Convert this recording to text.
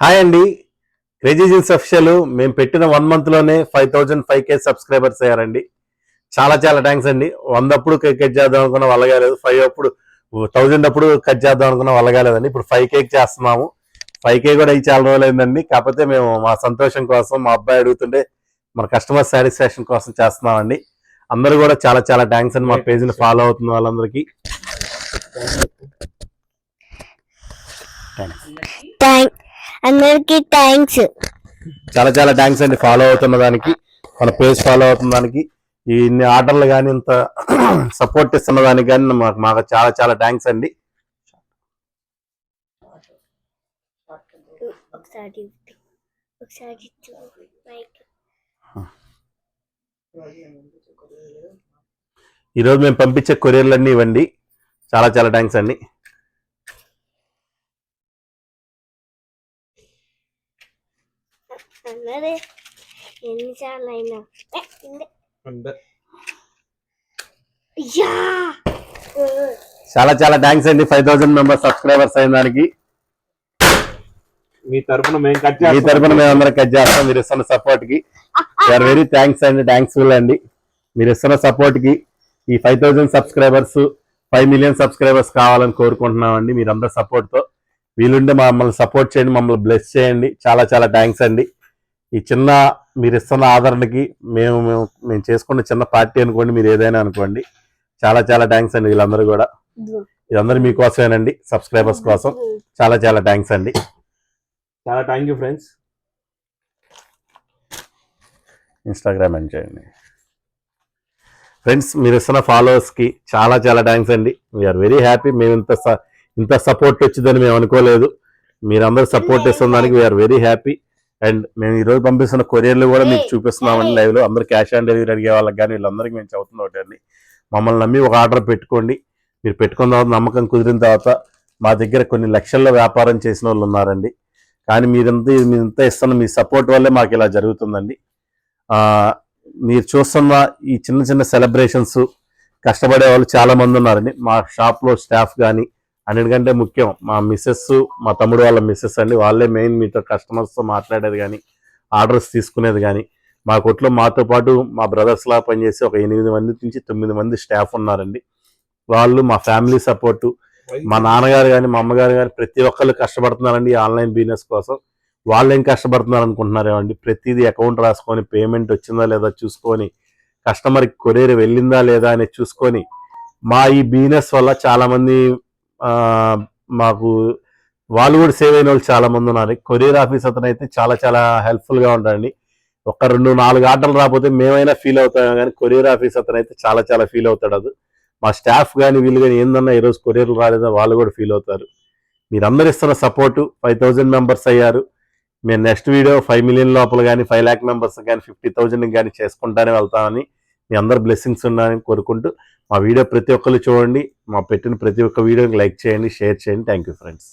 Hi అండి, crazy jeans official. మేము పెట్టిన 1 month లోనే 5,005K సబ్స్క్రైబర్స్ అయ్యారండి. చాలా చాలా థ్యాంక్స్ అండి. 100 అప్పుడు కట్ చేద్దాం అనుకున్న వల్లగాలేదు, 5 అప్పుడు 1000 అప్పుడు కట్ చేద్దాం అనుకున్న వల్లగాలేదండి. ఇప్పుడు 5K చేస్తున్నాము. 5K కూడా అయ్యి చాలా రోజులైందండి. కాకపోతే మేము మా సంతోషం కోసం, మా అబ్బాయి అడుగుతుంటే మన కస్టమర్ సాటిస్ఫాక్షన్ కోసం చేస్తున్నామండి. అందరూ కూడా చాలా చాలా థ్యాంక్స్ అండి. మా పేజ్ని ఫాలో అవుతున్న వాళ్ళందరికీ అందరికి థ్యాంక్స్, చాలా చాలా థ్యాంక్స్ అండి. ఫాలో అవుతున్న దానికి, మన పేజ్ ఫాలో అవుతున్న దానికి, ఇన్ని ఆర్డర్లు కానీ ఇంత సపోర్ట్ ఇస్తున్న దానికి కానీ మాకు చాలా చాలా థ్యాంక్స్ అండి. ఈరోజు మేము పంపించే కొరియర్లన్నీ ఇవ్వండి. చాలా చాలా థ్యాంక్స్ అండి. చాలా చాలా థ్యాంక్స్ అండి. 5,000 మెంబర్స్ సబ్స్క్రైబర్స్ అయిన దానికి మీ తరపున మేము అందరం కట్ చేస్తాం. మీరు ఇస్తున్న సపోర్ట్ కి వెరీ థ్యాంక్స్ అండి. థ్యాంక్స్ఫుల్ అండి. మీరు ఇస్తున్న సపోర్ట్ కి ఈ 5,000 సబ్స్క్రైబర్స్ 5 million సబ్స్క్రైబర్స్ కావాలని కోరుకుంటున్నామండి. మీరందరూ సపోర్ట్ తో వీలుంటే మమ్మల్ని సపోర్ట్ చేయండి, మమ్మల్ని బ్లెస్ చేయండి. చాలా చాలా థ్యాంక్స్ అండి. ఈ చిన్న మీరు ఇస్తున్న ఆదరణకి మేము చేసుకున్న చిన్న పార్టీ అనుకోండి, మీరు ఏదైనా అనుకోండి. చాలా చాలా థ్యాంక్స్ అండి. వీళ్ళందరూ కూడా ఇదందరూ మీకోసమేనండి, సబ్స్క్రైబర్స్ కోసం. చాలా చాలా థ్యాంక్స్ అండి. చాలా థ్యాంక్ యూ ఫ్రెండ్స్. ఇన్స్టాగ్రామ్ అని చేయండి ఫ్రెండ్స్. మీరు ఇస్తున్న ఫాలోవర్స్కి చాలా చాలా థ్యాంక్స్ అండి. We are very happy. మేము ఇంత సపోర్ట్ వచ్చిందని మేము అనుకోలేదు. మీరందరూ సపోర్ట్ ఇస్తున్న దానికి వీఆర్ వెరీ హ్యాపీ. అండ్ మేము ఈరోజు పంపిస్తున్న కొరియర్లు కూడా మీకు చూపిస్తున్నామండి లైవ్లో. అందరూ క్యాష్ ఆన్ డెలివరీ అడిగే వాళ్ళకి కానీ వీళ్ళందరికీ మేము చెబుతున్నాం ఒకటి, మమ్మల్ని నమ్మి ఒక ఆర్డర్ పెట్టుకోండి. మీరు పెట్టుకున్న తర్వాత నమ్మకం కుదిరిన తర్వాత మా దగ్గర కొన్ని లక్షల్లో వ్యాపారం చేసిన వాళ్ళు ఉన్నారండి. కానీ మీరింత ఇస్తున్న మీ సపోర్ట్ వల్లే మాకు ఇలా జరుగుతుందండి. మీరు చూస్తున్న ఈ చిన్న చిన్న సెలబ్రేషన్స్ కష్టపడే వాళ్ళు చాలా మంది ఉన్నారండి. మా షాప్లో స్టాఫ్ కానీ, అన్నిటికంటే ముఖ్యం మా మిస్సెస్, మా తమ్ముడు వాళ్ళ మిస్సెస్ అండి. వాళ్ళే మెయిన్ మీతో కస్టమర్స్తో మాట్లాడేది కానీ, ఆర్డర్స్ తీసుకునేది కానీ. మా కొట్లో మాతో పాటు మా బ్రదర్స్లా పనిచేసి ఒక 8 మంది నుంచి 9 మంది స్టాఫ్ ఉన్నారండి. వాళ్ళు మా ఫ్యామిలీ సపోర్టు. మా నాన్నగారు కానీ, మా అమ్మగారు కానీ ప్రతి ఒక్కళ్ళు కష్టపడుతున్నారండి ఈ ఆన్లైన్ బిజినెస్ కోసం. వాళ్ళు ఏం కష్టపడుతున్నారు అనుకుంటున్నారేమండి, ప్రతిదీ అకౌంట్ రాసుకొని పేమెంట్ వచ్చిందా లేదా చూసుకొని, కస్టమర్కి కొరియర్ వెళ్ళిందా లేదా అని చూసుకొని, మా ఈ బిజినెస్ వల్ల చాలామంది మాకు వాళ్ళు కూడా సేవ్ అయిన వాళ్ళు చాలా మంది ఉన్నారు. కొరియర్ ఆఫీస్ అతను అయితే చాలా చాలా హెల్ప్ఫుల్గా ఉంటాడండి. ఒక 2-4 ఆర్డర్లు రాకపోతే మేమైనా ఫీల్ అవుతాం, కానీ కొరియర్ ఆఫీస్ అతను అయితే చాలా చాలా ఫీల్ అవుతాడు. అది మా స్టాఫ్ కానీ వీళ్ళు కానీ ఏందన్నా ఈరోజు కొరియర్లు రాలేదా వాళ్ళు కూడా ఫీల్ అవుతారు. మీరందరూ ఇస్తున్న సపోర్టు 5,000 మెంబర్స్ అయ్యారు. మేము నెక్స్ట్ వీడియో 5 million లోపల కానీ 5 lakh మెంబర్స్ కానీ 50,000 కానీ చేసుకుంటానే వెళ్తామని మీ అందరు బ్లెస్సింగ్స్ ఉన్నాయని కోరుకుంటూ మా వీడియో ప్రతి ఒక్కరు చూడండి. మా పెట్టిన ప్రతి ఒక్క వీడియోకి లైక్ చేయండి, షేర్ చేయండి. Thank you friends.